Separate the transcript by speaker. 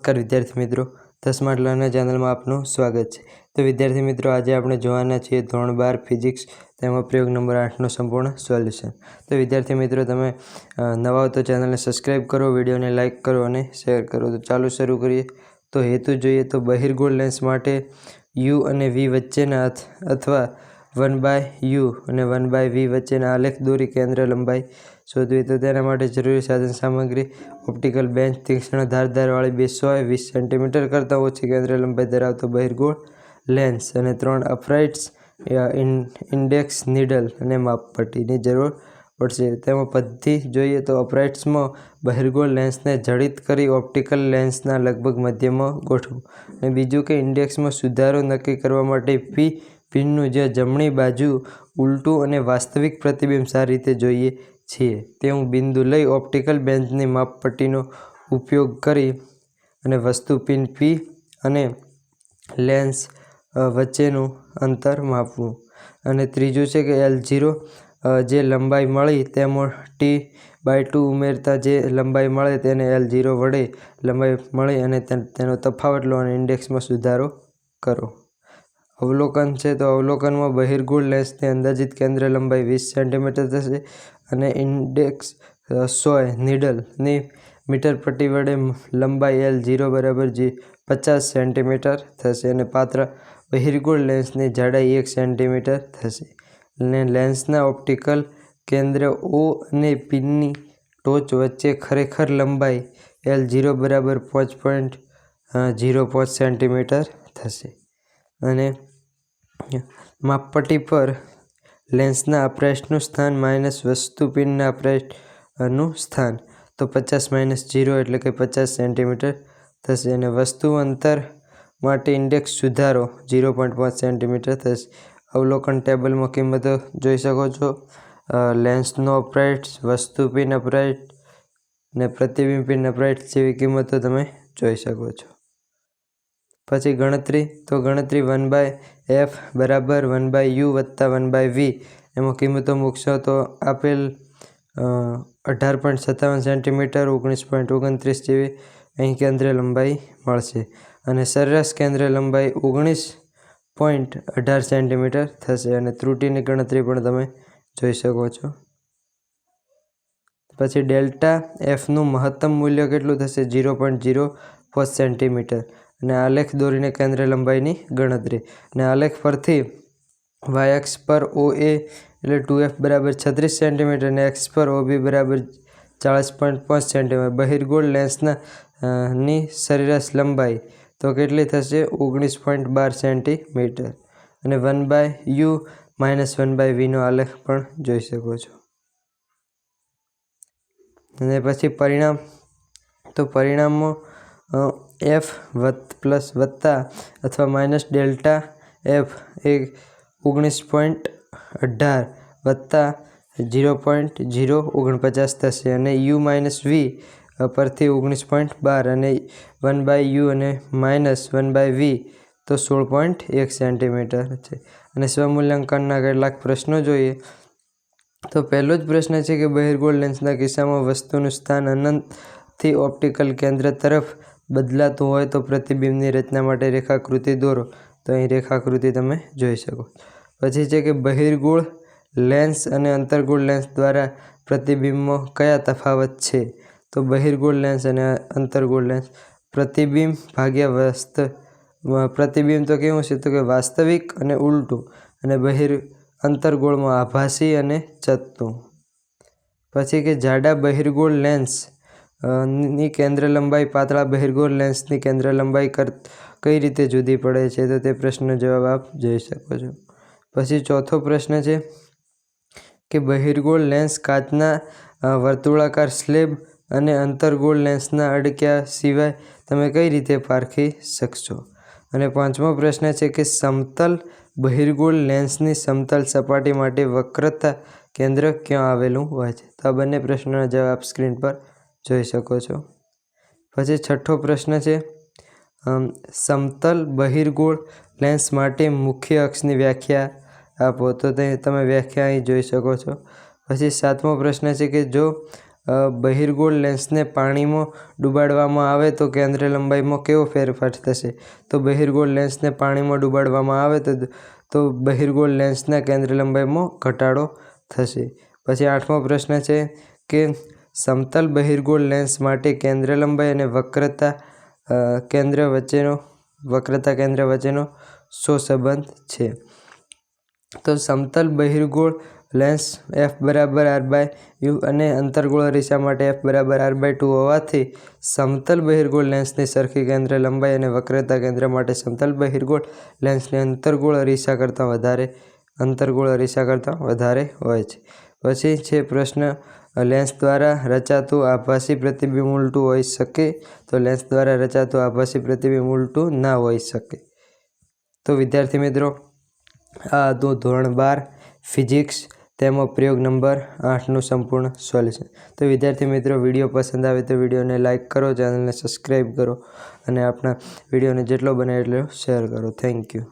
Speaker 1: નમસ્કાર વિદ્યાર્થી મિત્રો, ધ સ્માર્ટ લર્નર ચેનલમાં આપનું સ્વાગત છે। તો વિદ્યાર્થી મિત્રો, આજે આપણે જોવાના છીએ ધોરણ 12 ફિઝિક્સ તેમાં પ્રયોગ નંબર 8નું સંપૂર્ણ સોલ્યુશન। તો વિદ્યાર્થી મિત્રો, તમે નવા હો તો ચેનલને સબસ્ક્રાઈબ કરો, વિડીયોને લાઇક કરો અને શેર કરો। તો ચાલો શરૂ કરીએ। તો હેતુ જોઈએ તો બહિર્ગોળ લેન્સ માટે u અને v વચ્ચેના અથવા 1/u અને 1/v વચ્ચેના આલેખ દોરી કેન્દ્ર લંબાઈ શોધવી। તો તેના માટે જરૂરી સાધન સામગ્રી ઓપ્ટિકલ બેન્ચ, તીક્ષ્ણ ધારવાળી 220 સેન્ટીમીટર કરતાં ઓછી કેન્દ્ર લંબાઈ ધરાવતો બહિર્ગોળ લેન્સ અને 3 અપરાઇટ્સ, ઇન્ડેક્સ નીડલ અને માપપટ્ટીની જરૂર પડશે। તેમાં પદ્ધતિ જોઈએ તો અપરાઇટ્સમાં બહિર્ગોળ લેન્સને જડિત કરી ઓપ્ટિકલ લેન્સના લગભગ મધ્યમાં ગોઠવો, અને બીજું કે ઇન્ડેક્સમાં સુધારો નક્કી કરવા માટે P પિનનું જ્યાં જમણી બાજુ ઉલટું અને વાસ્તવિક પ્રતિબિંબ સારી રીતે જોઈએ છીએ તેવું બિંદુ લઈ ઓપ્ટિકલ બેન્ચની માપપટ્ટીનો ઉપયોગ કરી અને વસ્તુ પિન P અને લેન્સ વચ્ચેનું અંતર માપવું। અને ત્રીજું છે કે L0 જે લંબાઈ મળી તેમાં t/2 ઉમેરતા જે લંબાઈ મળે તેને L0 વડે લંબાઈ મળી અને તેનો તફાવત લો અને ઇન્ડેક્સમાં સુધારો કરો। અવલોકન છે તો અવલોકનમાં બહિર્ગોળ લેન્સની અંદાજિત કેન્દ્ર લંબાઈ 20 સેન્ટીમીટર થશે અને ઇન્ડેક્સ 100 નીડલની મીટર પટ્ટી વડે લંબાઈ L0 બરાબર 50 સેન્ટીમીટર થશે અને પાત્ર બહિર્ગોળ લેન્સની જાડાઈ 1 સેન્ટીમીટર થશે અને લેન્સના ઓપ્ટિકલ કેન્દ્ર O અને પિનની ટોચ વચ્ચે ખરેખર લંબાઈ L0 બરાબર 5.05 સેન્ટીમીટર થશે અને માપપટ્ટી પર લેન્સના અપરાઇટ્સનું સ્થાન માઇનસ વસ્તુ પિનના અપરાઇટ્સનું સ્થાન તો 50 - 0 એટલે કે 50 સેન્ટીમીટર થશે અને વસ્તુ અંતર માટે ઇન્ડેક્સ સુધારો 0.5 સેન્ટીમીટર થશે। અવલોકન ટેબલમાં કિંમતો જોઈ શકો છો। લેન્સનો અપરાઇટ્સ, વસ્તુ પિન અપરાઇટ અને પ્રતિબિંબ પિન અપરાઇટ્સ જેવી કિંમતો તમે જોઈ શકો છો। પછી ગણતરી તો ગણતરી 1/f બરાબર 1/u વત્તા 1/v એમાં કિંમતો મૂકશો તો આપેલ 18.57 સેન્ટીમીટર 19.29 જેવી અહીં કેન્દ્ર લંબાઈ મળશે અને સરેરાશ કેન્દ્ર લંબાઈ 19.18 સેન્ટીમીટર થશે અને ત્રુટિની ગણતરી પણ તમે જોઈ શકો છો। પછી ડેલ્ટા એફનું મહત્તમ મૂલ્ય કેટલું થશે 0.05 સેન્ટીમીટર અને આલેખ દોરીને કેન્દ્ર લંબાઈની ગણતરી અને આલેખ પરથી y-અક્ષ પર OA એટલે 2f બરાબર 36 સેન્ટીમીટર અને x પર OB બરાબર 40.5 સેન્ટીમીટર બહિર્ગોળ લેન્સની સરેરાશ લંબાઈ તો કેટલી થશે 19.12 સેન્ટીમીટર અને 1/u - 1/v નો આલેખ પણ જોઈ શકો છો। અને પછી પરિણામ તો પરિણામમાં f પ્લસ વત્તા અથવા માઇનસ ડેલ્ટા f એ 19.18 વત્તા 0.049 થશે અને u - v પરથી 19.12 અને 1/u અને -1/v તો 16.1 સેન્ટીમીટર છે। અને સ્વમૂલ્યાંકનના કેટલાક પ્રશ્નો જોઈએ તો પહેલો જ પ્રશ્ન છે કે બહિર્ગોળ લેન્સના કિસ્સામાં વસ્તુનું સ્થાન અનંતથી ઓપ્ટિકલ કેન્દ્ર તરફ બદલાતું હોય તો પ્રતિબિંબની રચના માટે રેખાકૃતિ દોરો। તો અહીં રેખાકૃતિ તમે જોઈ શકો। પછી છે કે બહિર્ગોળ લેન્સ અને અંતર્ગોળ લેન્સ દ્વારા પ્રતિબિંબમાં કયા તફાવત છે તો બહિર્ગોળ લેન્સ અને અંતર્ગોળ લેન્સ પ્રતિબિંબ ભાગ્યા પ્રતિબિંબ તો કેવું છે તો કે વાસ્તવિક અને ઉલટું અને અંતર્ગોળમાં આભાસી અને ચત્તું। પછી કે જાડા બહિર્ગોળ લેન્સ ની કેન્દ્ર લંબાઈ પાતળા બહિર્ગોળ લેન્સની કેન્દ્ર લંબાઈ કઈ રીતે જુદી પડે છે તો તે પ્રશ્નનો જવાબ આપ જોઈ શકો છો। પછી ચોથો પ્રશ્ન છે કે બહિર્ગોળ લેન્સ કાચના વર્તુળાકાર સ્લેબ અને અંતર્ગોળ લેન્સના અડક્યા સિવાય તમે કઈ રીતે પારખી શકશો। અને પાંચમો પ્રશ્ન છે કે સમતલ બહિર્ગોળ લેન્સની સમતલ સપાટી માટે વક્રતા કેન્દ્ર ક્યાં આવેલું હોય છે તો આ બંને પ્રશ્નોના જવાબ સ્ક્રીન પર જોઈ શકો છો। પછી છઠ્ઠો પ્રશ્ન છે સમતલ બહિર્ગોળ લેન્સ માટે મુખ્ય અક્ષની વ્યાખ્યા આપો તો તમે વ્યાખ્યા અહીં જોઈ શકો છો। પછી સાતમો પ્રશ્ન છે કે જો બહિર્ગોળ લેન્સને પાણીમાં ડૂબાડવામાં આવે તો કેન્દ્ર લંબાઈમાં કેવો ફેરફાર થશે? તો બહિર્ગોળ લેન્સને પાણીમાં ડૂબાડવામાં આવે તો બહિર્ગોળ લેન્સના કેન્દ્ર લંબાઈમાં ઘટાડો થશે. પછી 8મો પ્રશ્ન છે કે સમતલ બહિર્ગોળ લેન્સ માટે કેન્દ્ર લંબાઈ અને વક્રતા કેન્દ્ર વચ્ચેનો શો સંબંધ છે? તો સમતલ બહિર્ગોળ લેન્સ f/r/u અને અંતર્ગોળ અરીસા માટે f/r/2 હોવાથી સમતલ બહિર્ગોળ લેન્સની સરખી કેન્દ્ર લંબાઈ અને વક્રતા કેન્દ્ર માટે સમતલ બહિર્ગોળ લેન્સની અંતર્ગોળ અરીસા કરતાં વધારે હોય છે. પછી છે પ્રશ્ન લેન્સ દ્વારા રચાતું આભાસી પ્રતિબિંબ ઉલટું હોઈ શકે? તો લેન્સ દ્વારા રચાતું આભાસી પ્રતિબિંબ ઉલટું ના હોઈ શકે. તો વિદ્યાર્થી મિત્રો આ હતું ધોરણ 12 ફિઝિક્સ તેમાં પ્રયોગ નંબર 8નું સંપૂર્ણ સોલ્યુશન. તો વિદ્યાર્થી મિત્રો વિડીયો પસંદ આવે તો વિડીયોને લાઇક કરો, ચેનલને સબસ્ક્રાઈબ કરો અને આપણા વિડીયોને જેટલો બને એટલો શેર કરો. Thank you.